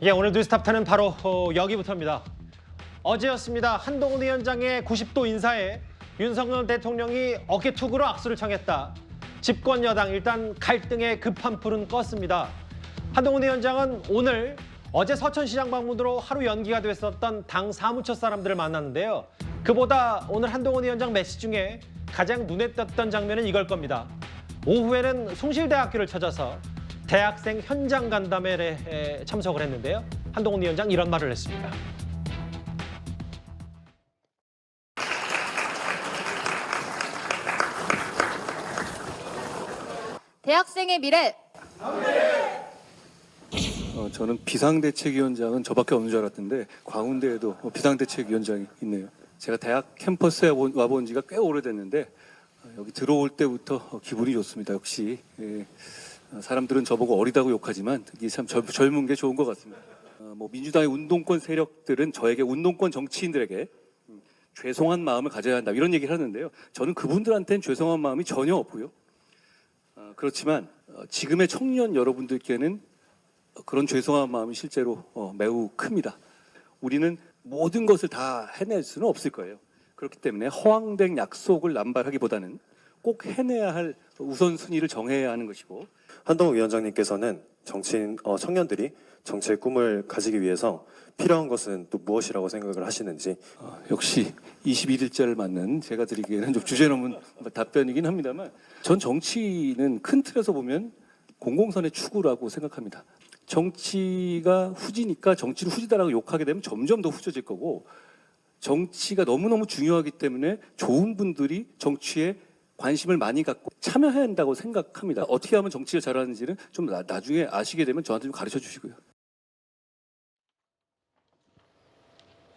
예, 오늘 뉴스탑10은 바로 여기부터입니다. 어제였습니다. 한동훈 위원장의 90도 인사에 윤석열 대통령이 어깨투구로 악수를 청했다. 집권 여당 일단 갈등의 급한 불은 껐습니다. 한동훈 위원장은 오늘 어제 서천시장 방문으로 하루 연기가 됐었던 당 사무처 사람들을 만났는데요. 그보다 오늘 한동훈 위원장 메시지 중에 가장 눈에 띄었던 장면은 이걸 겁니다. 오후에는 숭실대학교를 찾아서 대학생 현장 간담회에 참석을 했는데요. 한동훈 위원장 이런 말을 했습니다. 대학생의 미래. 저는 비상대책위원장은 저밖에 없는 줄 알았는데 광운대에도 비상대책위원장이 있네요. 제가 대학 캠퍼스에 와본 지가 꽤 오래됐는데 여기 들어올 때부터 기분이 좋습니다. 역시 사람들은 저보고 어리다고 욕하지만 이게 참 젊은 게 좋은 것 같습니다. 민주당의 운동권 세력들은 저에게 운동권 정치인들에게 죄송한 마음을 가져야 한다 이런 얘기를 하는데요. 저는 그분들한테는 죄송한 마음이 전혀 없고요. 그렇지만 지금의 청년 여러분들께는 그런 죄송한 마음이 실제로 매우 큽니다. 우리는 모든 것을 다 해낼 수는 없을 거예요. 그렇기 때문에 허황된 약속을 남발하기보다는 꼭 해내야 할 우선순위를 정해야 하는 것이고, 한동훈 위원장님께서는 청년들이 정치의 꿈을 가지기 위해서 필요한 것은 또 무엇이라고 생각을 하시는지. 역시 21일자를 맞는 제가 드리기에는 좀 주제넘은 답변이긴 합니다만, 전 정치는 큰 틀에서 보면 공공선의 추구라고 생각합니다. 정치가 후지니까 정치를 후지다라고 욕하게 되면 점점 더 후져질 거고, 정치가 너무너무 중요하기 때문에 좋은 분들이 정치에 관심을 많이 갖고 참여해야 한다고 생각합니다. 어떻게 하면 정치를 잘하는지는 좀 나중에 아시게 되면 저한테 좀 가르쳐 주시고요.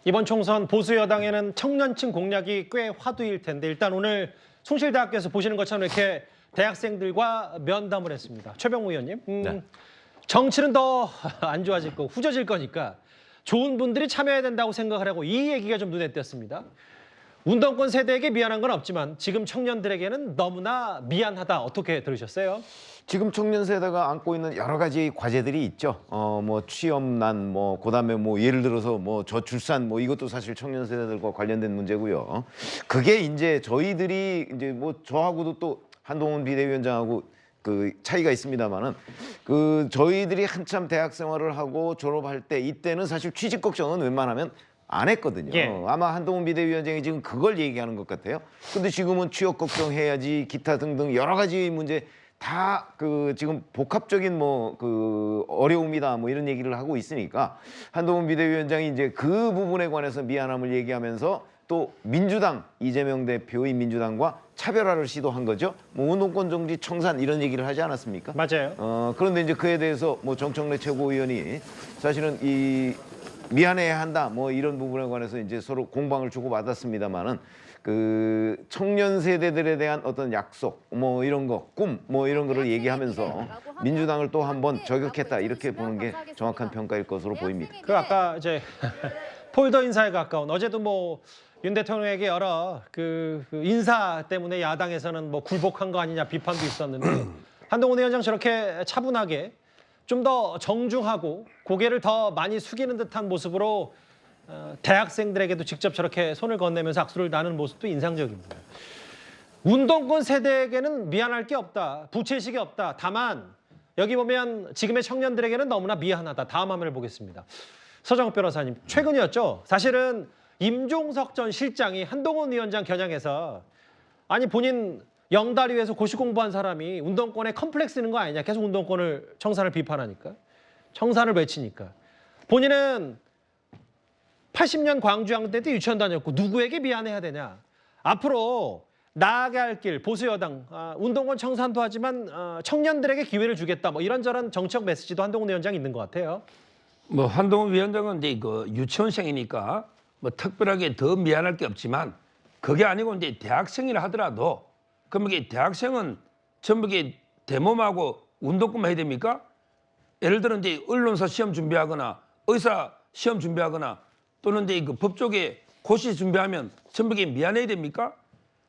이번 총선 보수 여당에는 청년층 공략이 꽤 화두일 텐데 일단 오늘 숭실대학교에서 보시는 것처럼 이렇게 대학생들과 면담을 했습니다. 최병우 의원님, 네. 정치는 더 안 좋아질 거고 후져질 거니까 좋은 분들이 참여해야 된다고 생각을 하고 이 얘기가 좀 눈에 띄었습니다. 운동권 세대에게 미안한 건 없지만 지금 청년들에게는 너무나 미안하다. 어떻게 들으셨어요? 지금 청년 세대가 안고 있는 여러 가지 과제들이 있죠. 취업난, 그다음에 예를 들어서 저출산, 이것도 사실 청년 세대들과 관련된 문제고요. 그게 이제 저희들이 이제 저하고도 또 한동훈 비대위원장하고 그 차이가 있습니다만은 저희들이 한참 대학 생활을 하고 졸업할 때 이때는 사실 취직 걱정은 웬만하면 안 했거든요. 예. 아마 한동훈 비대위원장이 지금 그걸 얘기하는 것 같아요. 근데 지금은 취업 걱정해야지 기타 등등 여러 가지 문제 다 지금 복합적인 어려움이다 이런 얘기를 하고 있으니까 한동훈 비대위원장이 이제 그 부분에 관해서 미안함을 얘기하면서 또 민주당 이재명 대표의 민주당과 차별화를 시도한 거죠. 운동권 정지 청산 이런 얘기를 하지 않았습니까? 맞아요. 그런데 이제 그에 대해서 정청래 최고위원이 사실은 미안해야 한다 이런 부분에 관해서 이제 서로 공방을 주고 받았습니다만은 청년 세대들에 대한 어떤 약속 이런 거 꿈 이런 거를 얘기하면서 민주당을 또 한번 저격했다 이렇게 보는 게 정확한 평가일 것으로 보입니다. 아까 이제 폴더 인사에 가까운 어제도 윤 대통령에게 여러 인사 때문에 야당에서는 굴복한 거 아니냐 비판도 있었는데 한동훈 위원장 저렇게 차분하게 좀 더 정중하고 고개를 더 많이 숙이는 듯한 모습으로 대학생들에게도 직접 저렇게 손을 건네면서 악수를 나누는 모습도 인상적입니다. 운동권 세대에게는 미안할 게 없다. 부채식이 없다. 다만 여기 보면 지금의 청년들에게는 너무나 미안하다. 다음 화면을 보겠습니다. 서정욱 변호사님, 최근이었죠. 사실은 임종석 전 실장이 한동훈 위원장 겨냥해서 아니 본인 영다리에서 고시 공부한 사람이 운동권에 컴플렉스 있는 거 아니냐. 계속 운동권을 청산을 비판하니까. 청산을 외치니까. 본인은 80년 광주항 때도 유치원 다녔고 누구에게 미안해야 되냐. 앞으로 나아갈 길 보수 여당 운동권 청산도 하지만 청년들에게 기회를 주겠다. 이런저런 정책 메시지도 한동훈 위원장이 있는 것 같아요. 한동훈 위원장은 이제 유치원생이니까 특별하게 더 미안할 게 없지만 그게 아니고 이제 대학생이라 하더라도 그럼 이게 대학생은 전부 이게 대모하고 운동권만 해야 됩니까? 예를 들어 이제 언론사 시험 준비하거나 의사 시험 준비하거나 또는 이제 법 쪽에 고시 준비하면 전부 이게 미안해야 됩니까?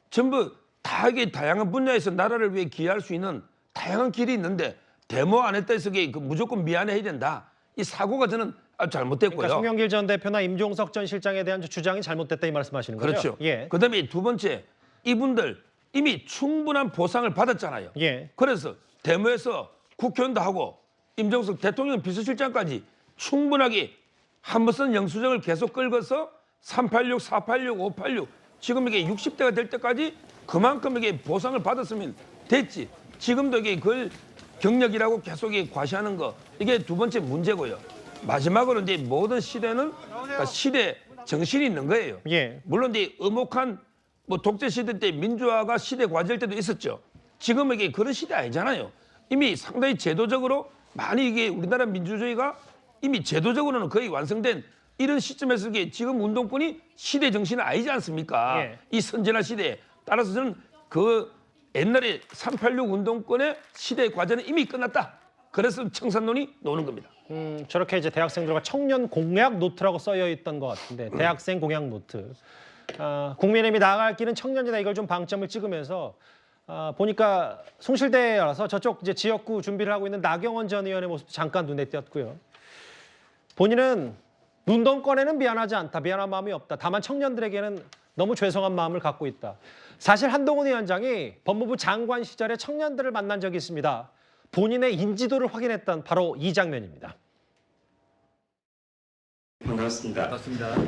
전부 다 이게 다양한 분야에서 나라를 위해 기여할 수 있는 다양한 길이 있는데 데모 안 했다 해서 무조건 미안해야 된다. 이 사고가 저는 잘못됐고요. 그러니까 송영길 전 대표나 임종석 전 실장에 대한 주장이 잘못됐다 이 말씀하시는 거죠? 그렇죠. 예. 그다음에 두 번째, 이분들 이미 충분한 보상을 받았잖아요. 예. 그래서 데모에서 국회의원도 하고 임종석 대통령 비서실장까지 충분하게 한 번 쓴 영수증을 계속 끌고서 386, 486, 586 지금 이게 60대가 될 때까지 그만큼 이게 보상을 받았으면 됐지. 지금도 이게 그걸 경력이라고 계속 이게 과시하는 거 이게 두 번째 문제고요. 마지막으로 이제 모든 시대는 그러니까 시대 정신이 있는 거예요. 예. 물론 이제 엄혹한 뭐 독재 시대 때 민주화가 시대 과제일 때도 있었죠. 지금은 이게 그런 시대 아니잖아요. 이미 상당히 제도적으로 많이 이게 우리나라 민주주의가 이미 제도적으로는 거의 완성된 이런 시점에서 이게 지금 운동권이 시대 정신은 아니지 않습니까? 예. 이 선진화 시대에 따라서 저는 그 옛날에 386 운동권의 시대 과제는 이미 끝났다. 그래서 청산론이 나오는 겁니다. 저렇게 이제 대학생들과 청년 공약 노트라고 써여 있던 것 같은데 대학생 공약 노트. 국민의힘이 나아갈 길은 청년이다 이걸 좀 방점을 찍으면서 보니까 숭실대라서 저쪽 이제 지역구 준비를 하고 있는 나경원 전 의원의 모습도 잠깐 눈에 띄었고요. 본인은 운동권에는 미안하지 않다, 미안한 마음이 없다. 다만 청년들에게는 너무 죄송한 마음을 갖고 있다. 사실 한동훈 위원장이 법무부 장관 시절에 청년들을 만난 적이 있습니다. 본인의 인지도를 확인했던 바로 이 장면입니다. 반갑습니다.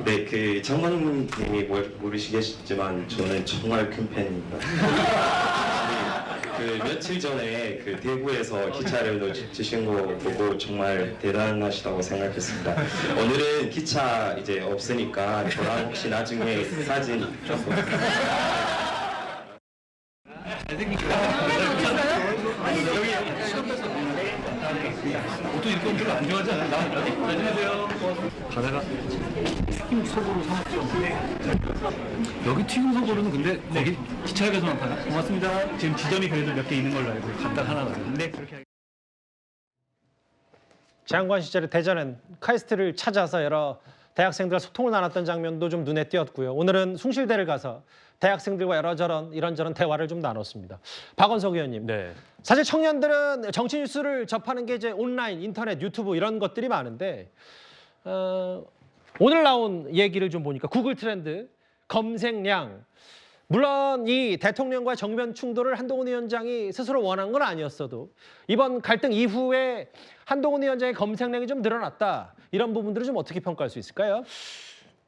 네, 그 장관님이 모르시겠지만 저는 정말 큰 팬입니다. 그 며칠 전에 그 대구에서 기차를 놓치신 거 보고 정말 대단하시다고 생각했습니다. 오늘은 기차 이제 없으니까 저랑 혹시 나중에 사진 보통 이렇게 별로 안 좋아하지 않아요? 안녕하세요. 가다가 튀김 소보로 사먹었는데 여기 튀김 소보로는 근데 거기 기차역에서만 파나? 고맙습니다. 지금 지점이 그래도 몇 개 있는 걸로 알고 간단 하나 나는데 그렇게 장관 시절에 대전엔 카이스트를 찾아서 여러 대학생들과 소통을 나눴던 장면도 좀 눈에 띄었고요. 오늘은 숭실대를 가서 대학생들과 이런저런 대화를 좀 나눴습니다. 박원석 의원님. 네. 사실 청년들은 정치 뉴스를 접하는 게 이제 온라인, 인터넷, 유튜브 이런 것들이 많은데 오늘 나온 얘기를 좀 보니까 구글 트렌드 검색량 물론 이 대통령과의 정면 충돌을 한동훈 위원장이 스스로 원한 건 아니었어도 이번 갈등 이후에 한동훈 위원장의 검색량이 좀 늘어났다. 이런 부분들을 좀 어떻게 평가할 수 있을까요?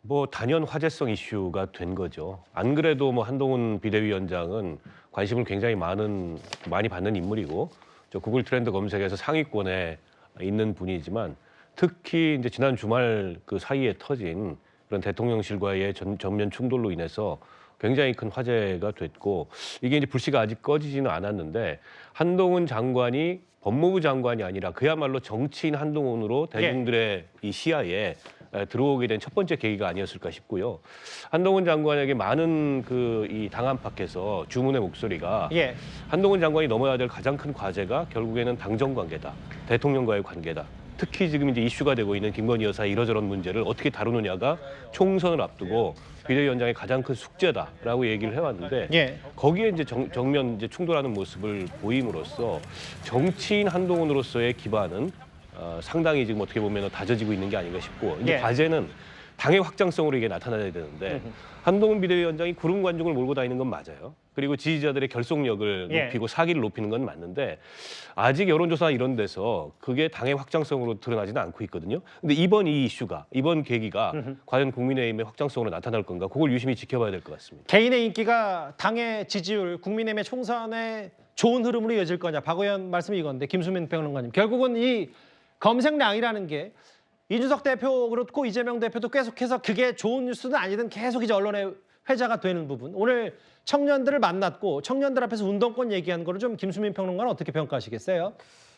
뭐 단연 화제성 이슈가 된 거죠. 안 그래도 뭐 한동훈 비대위원장은 관심을 굉장히 많이 받는 인물이고 저 구글 트렌드 검색에서 상위권에 있는 분이지만 특히 이제 지난 주말 그 사이에 터진 그런 대통령실과의 정면 충돌로 인해서 굉장히 큰 화제가 됐고 이게 이제 불씨가 아직 꺼지지는 않았는데 한동훈 장관이 법무부 장관이 아니라 그야말로 정치인 한동훈으로 대중들의 이 시야에 들어오게 된 첫 번째 계기가 아니었을까 싶고요. 한동훈 장관에게 많은 그 이 당 안팎에서 주문의 목소리가 한동훈 장관이 넘어야 될 가장 큰 과제가 결국에는 당정 관계다, 대통령과의 관계다. 특히 지금 이제 이슈가 되고 있는 김건희 여사의 이러저런 문제를 어떻게 다루느냐가 총선을 앞두고 비대위원장의 가장 큰 숙제다라고 얘기를 해왔는데 거기에 이제 정면 이제 충돌하는 모습을 보임으로써 정치인 한동훈으로서의 기반은 상당히 지금 어떻게 보면 다져지고 있는 게 아닌가 싶고 이제 과제는 당의 확장성으로 이게 나타나야 되는데 한동훈 비대위원장이 구름 관중을 몰고 다니는 건 맞아요. 그리고 지지자들의 결속력을 높이고 사기를 높이는 건 맞는데 아직 여론조사 이런 데서 그게 당의 확장성으로 드러나지는 않고 있거든요. 근데 이번 이 이슈가, 이번 계기가 과연 국민의힘의 확장성으로 나타날 건가? 그걸 유심히 지켜봐야 될 것 같습니다. 개인의 인기가 당의 지지율, 국민의힘의 총선에 좋은 흐름으로 이어질 거냐. 박 의원 말씀이 이건데 김수민 평론가님. 결국은 이 검색량이라는 게 이준석 대표 그렇고 이재명 대표도 계속해서 그게 좋은 뉴스든 아니든 계속 이제 언론에 회자가 되는 부분. 오늘 청년들을 만났고 청년들 앞에서 운동권 얘기한 거를 좀 김수민 평론가는 어떻게 평가하시겠어요?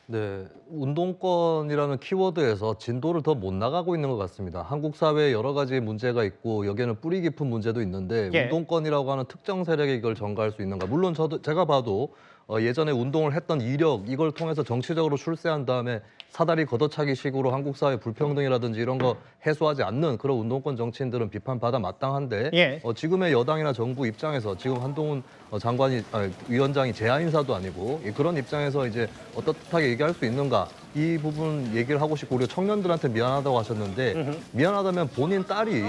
네, 운동권이라는 키워드에서 진도를 더 못 나가고 있는 것 같습니다. 한국 사회에 여러 가지 문제가 있고 여기에는 뿌리 깊은 문제도 있는데 운동권이라고 하는 특정 세력이 이걸 전가할 수 있는가? 물론 제가 봐도 예전에 운동을 했던 이력 이걸 통해서 정치적으로 출세한 다음에 사다리 걷어차기 식으로 한국 사회 불평등이라든지 이런 거 해소하지 않는 그런 운동권 정치인들은 비판받아 마땅한데 예. 지금의 여당이나 정부 입장에서 지금 한동훈 위원장이 제야 인사도 아니고 그런 입장에서 이제 어떻게 얘기할 수 있는가 이 부분 얘기를 하고 싶고 그리고 청년들한테 미안하다고 하셨는데 미안하다면 본인 딸이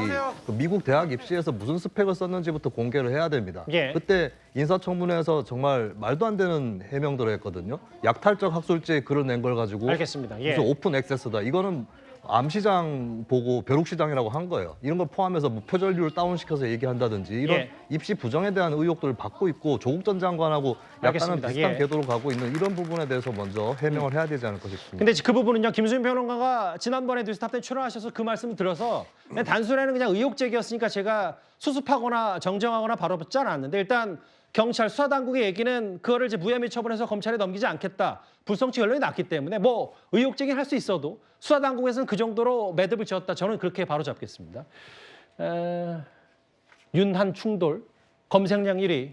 그 미국 대학 입시에서 무슨 스펙을 썼는지부터 공개를 해야 됩니다. 예. 그때 인사청문회에서 정말 말도 안 되는 해명들을 했거든요. 약탈적 학술지에 글을 낸 걸 가지고 알겠습니다. 예. 무슨 오픈 액세스다. 이거는 암시장 보고 벼룩시장이라고 한 거예요. 이런 걸 포함해서 뭐 표절률을 다운시켜서 얘기한다든지 이런 예. 입시 부정에 대한 의혹들을 받고 있고 조국 전 장관하고 약간은 알겠습니다. 비슷한 예. 궤도로 가고 있는 이런 부분에 대해서 먼저 해명을 해야 되지 않을까 싶습니다. 근데 그 부분은요, 김수현 평론가가 지난번에 뉴스탑 때 출연하셔서 그 말씀을 들어서 그냥 단순히는 그냥 의혹 제기였으니까 제가 수습하거나 정정하거나 바로 붙지 않았는데 일단 경찰 수사당국의 얘기는 그거를 이제 무혐의 처분해서 검찰에 넘기지 않겠다. 불성치 결론이 났기 때문에 뭐 의혹 제기는 할 수 있어도 수사당국에서는 그 정도로 매듭을 지었다. 저는 그렇게 바로 잡겠습니다. 윤한 충돌, 검색량 1위.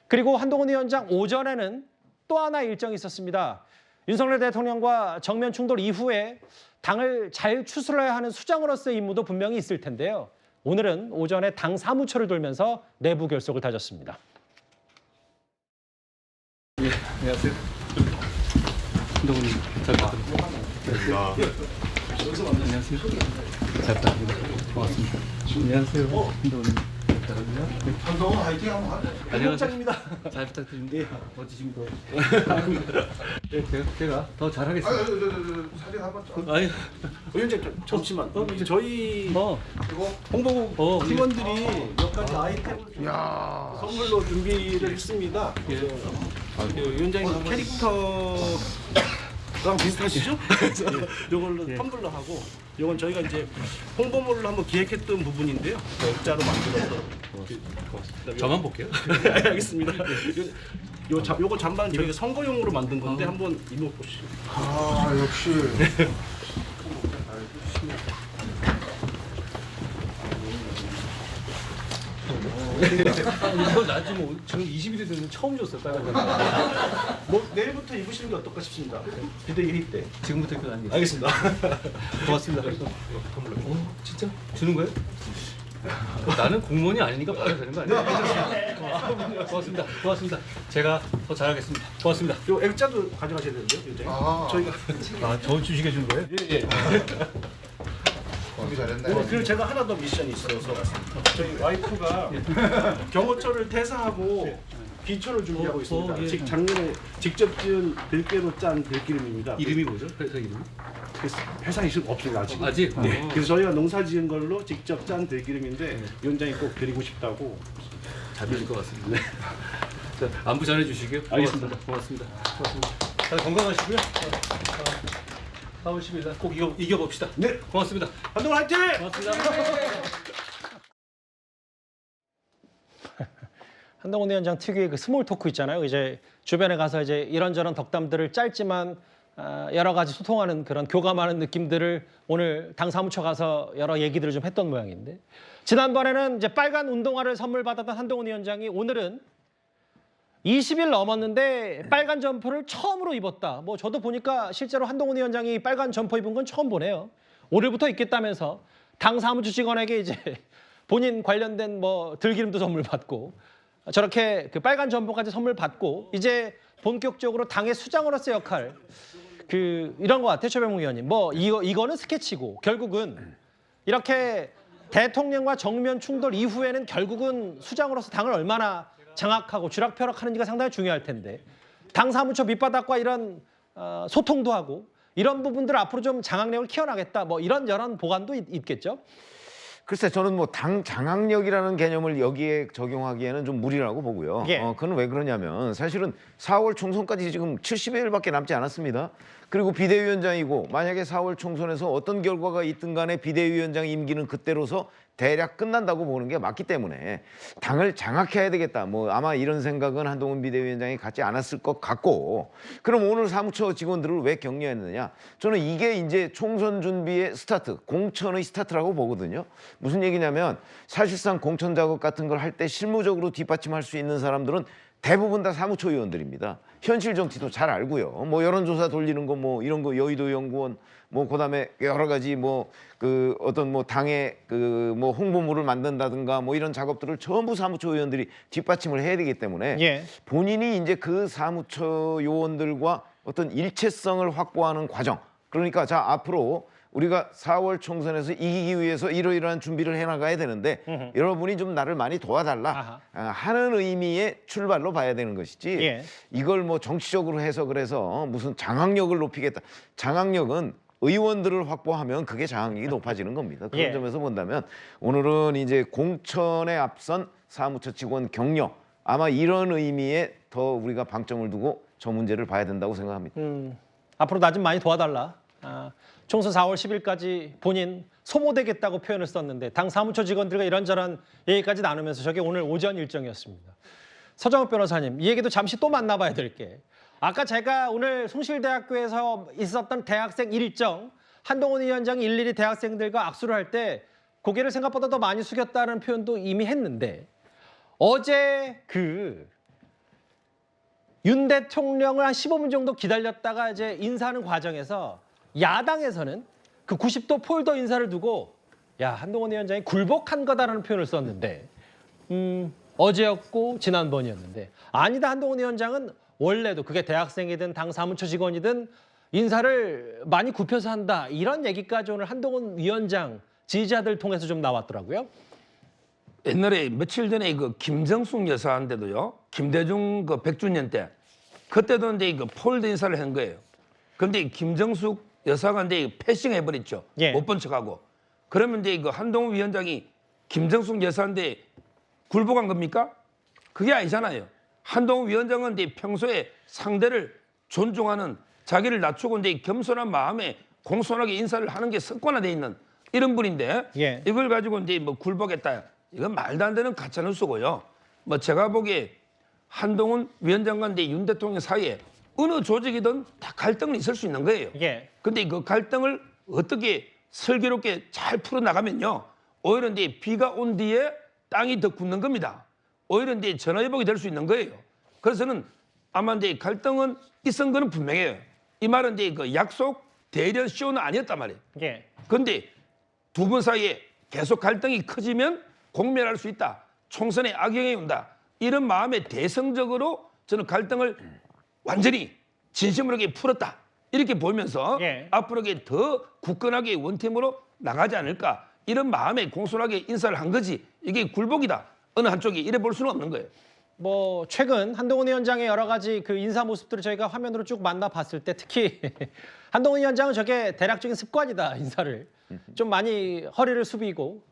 그리고 한동훈 위원장 오전에는 또 하나 일정이 있었습니다. 윤석열 대통령과 정면 충돌 이후에 당을 잘 추스러야 하는 수장으로서의 임무도 분명히 있을 텐데요. 오늘은 오전에 당 사무처를 돌면서 내부 결석을 다졌습니다. 안녕하세요. 한동훈 잘 부탁드립니다. 안녕하세요. 잘 부탁드립니다. 고맙습니다. 안녕하세요. 한동훈 잘 부탁드립니다. 한동훈 화이팅 한번 하자. 안녕하십니다. 잘 부탁드립니다. 멋지십니다. 제가 더 잘하겠습니다. 사진 한번 좀. 아유, 위원장 잠시만. 저희 홍보국 팀원들이 몇 가지 아이템을 선물로 준비를 했습니다. 위원장님 캐릭터랑 비슷하시죠? 그래서 이걸로 텀블러 하고 이건 저희가 이제 홍보물로 한번 기획했던 부분인데요. 액자로 만들어서. 저만 볼게요. 알겠습니다. 요거 잠반 저희가 선거용으로 만든 건데 한번 입어보시죠. 아 역시. 이거 나지 뭐 지금 20일이 됐는데 처음 줬어요 빨간 장. 뭐 내일부터 입으시는 게 어떨까 싶습니다. 비대 1위 때. 지금부터 그건 아니겠어요. 알겠습니다. 고맙습니다. 진짜 주는 거예요? 나는 공무원이 아니니까 받아야 되는 거 아니에요? 고맙습니다. 고맙습니다. 제가 더 잘하겠습니다. 고맙습니다. 요 액자도 가져가셔야 되는데요, 위원장님. 저희가 저 주식해 준 거예요? 예. 그리고 제가 하나 더 미션이 있어서 저희 와이프가 경호처를 퇴사하고 귀촌을 준비하고 있습니다. 예. 작년에 직접 지은 들깨로 짠 들기름입니다. 이름이 뭐죠? 회사 이름이? 회사 이름 없습니다 아직. 아직? 네. 그래서 저희가 농사 지은 걸로 직접 짠 들기름인데 위원장이 꼭 드리고 싶다고. 잘 드실 것 같습니다. 네. 자, 안부 전해 주시고요. 알겠습니다. 고맙습니다. 다들 건강하시고요. 4월 10일 날 꼭 이겨봅시다. 네. 고맙습니다. 한동훈 화이팅! 고맙습니다. 한동훈 위원장 특유의 그 스몰 토크 있잖아요. 이제 주변에 가서 이제 이런저런 덕담들을 짧지만 여러 가지 소통하는 그런 교감하는 느낌들을 오늘 당 사무처 가서 여러 얘기들을 좀 했던 모양인데 지난번에는 이제 빨간 운동화를 선물 받았던 한동훈 위원장이 오늘은 20일 넘었는데 빨간 점퍼를 처음으로 입었다. 뭐 저도 보니까 실제로 한동훈 위원장이 빨간 점퍼 입은 건 처음 보네요. 오늘부터 입겠다면서 당 사무처 직원에게 이제 본인 관련된 뭐 들기름도 선물 받고 저렇게 그 빨간 점퍼까지 선물 받고 이제 본격적으로 당의 수장으로서의 역할 이런 것 같아요, 최병욱 의원님. 뭐 이거는 스케치고 결국은 이렇게 대통령과 정면 충돌 이후에는 결국은 수장으로서 당을 얼마나 장악하고 쥐락펴락하는지가 상당히 중요할 텐데 당 사무처 밑바닥과 이런 소통도 하고 이런 부분들 앞으로 좀 장악력을 키워나겠다. 뭐 이런 보관도 있겠죠. 글쎄 저는 뭐 당 장악력이라는 개념을 여기에 적용하기에는 좀 무리라고 보고요. 예. 그건 왜 그러냐면 사실은 4월 총선까지 지금 70여일밖에 남지 않았습니다. 그리고 비대위원장이고 만약에 4월 총선에서 어떤 결과가 있든 간에 비대위원장 임기는 그때로서 대략 끝난다고 보는 게 맞기 때문에 당을 장악해야 되겠다. 뭐 아마 이런 생각은 한동훈 비대위원장이 갖지 않았을 것 같고 그럼 오늘 사무처 직원들을 왜 격려했느냐? 저는 이게 이제 총선 준비의 스타트, 공천의 스타트라고 보거든요. 무슨 얘기냐면 사실상 공천 작업 같은 걸 할 때 실무적으로 뒷받침할 수 있는 사람들은 대부분 다 사무처 의원들입니다. 현실 정치도 잘 알고요. 뭐 여론조사 돌리는 거 뭐 이런 거 여의도 연구원 뭐 그다음에 여러 가지 뭐 그 어떤 뭐 당의 그 뭐 홍보물을 만든다든가 뭐 이런 작업들을 전부 사무처 의원들이 뒷받침을 해야 되기 때문에 예. 본인이 이제 그 사무처 요원들과 어떤 일체성을 확보하는 과정. 그러니까 자 앞으로 우리가 4월 총선에서 이기기 위해서 이러이러한 준비를 해나가야 되는데 여러분이 좀 나를 많이 도와달라 하는 의미의 출발로 봐야 되는 것이지 예. 이걸 뭐 정치적으로 해석을 해서 무슨 장악력을 높이겠다. 장악력은 의원들을 확보하면 그게 장악력이 높아지는 겁니다. 그런 예. 점에서 본다면 오늘은 이제 공천에 앞선 사무처 직원 격려 아마 이런 의미에 더 우리가 방점을 두고 저 문제를 봐야 된다고 생각합니다. 앞으로 나 좀 많이 도와달라. 총선 4월 10일까지 본인 소모되겠다고 표현을 썼는데 당 사무처 직원들과 이런저런 얘기까지 나누면서 저게 오늘 오전 일정이었습니다. 서정욱 변호사님, 이 얘기도 잠시 또 만나봐야 될 게 아까 제가 오늘 숭실대학교에서 있었던 대학생 일정 한동훈 위원장이 일일이 대학생들과 악수를 할 때 고개를 생각보다 더 많이 숙였다는 표현도 이미 했는데 어제 윤 대통령을 한 15분 정도 기다렸다가 이제 인사하는 과정에서 야당에서는 그 90도 폴더 인사를 두고 야 한동훈 위원장이 굴복한 거다라는 표현을 썼는데 어제였고 지난번이었는데 아니다 한동훈 위원장은 원래도 그게 대학생이든 당 사무처 직원이든 인사를 많이 굽혀서 한다 이런 얘기까지 오늘 한동훈 위원장 지지자들 통해서 좀 나왔더라고요. 옛날에 며칠 전에 그 김정숙 여사한테도요. 김대중 그 100주년 때 그때도 이제 그 폴드 인사를 한 거예요. 그런데 김정숙 여사가 이제 패싱 해버렸죠. 예. 못 본 척하고. 그러면 이제 그 한동훈 위원장이 김정숙 여사한테 굴복한 겁니까? 그게 아니잖아요. 한동훈 위원장은 이제 평소에 상대를 존중하는 자기를 낮추고 이제 겸손한 마음에 공손하게 인사를 하는 게 습관화돼 있는 이런 분인데 예. 이걸 가지고 이제 뭐 굴복했다. 이건 말도 안 되는 가짜뉴스고요. 뭐 제가 보기에 한동훈 위원장과 이제 윤 대통령 사이에 어느 조직이든 다 갈등은 있을 수 있는 거예요. 예. 근데 그 갈등을 어떻게 슬기롭게 잘 풀어나가면요. 오히려 이제 비가 온 뒤에 땅이 더 굳는 겁니다. 오히려 이제 전화위복이 될 수 있는 거예요. 그래서는 아마 이제 갈등은 있은 거는 분명해요. 이 말은 이제 그 약속 대련 쇼는 아니었단 말이에요. 예. 그런데 두 분 사이에 계속 갈등이 커지면 공멸할 수 있다. 총선에 악영향이 온다. 이런 마음에 대성적으로 저는 갈등을 완전히 진심으로 풀었다. 이렇게 보면서 예. 앞으로 더 굳건하게 원팀으로 나가지 않을까. 이런 마음에 공손하게 인사를 한 거지. 이게 굴복이다. 어느 한쪽이 이래 볼 수는 없는 거예요. 뭐 최근 한동훈 위원장의 여러 가지 그 인사 모습들을 저희가 화면으로 쭉 만나봤을 때 특히 한동훈 위원장은 저게 대략적인 습관이다 인사를 좀 많이 허리를 숙이고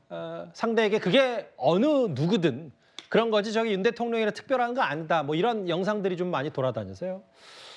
상대에게 그게 어느 누구든 그런 거지 저기 윤 대통령이라 특별한 거 아니다 뭐 이런 영상들이 좀 많이 돌아다녀서요.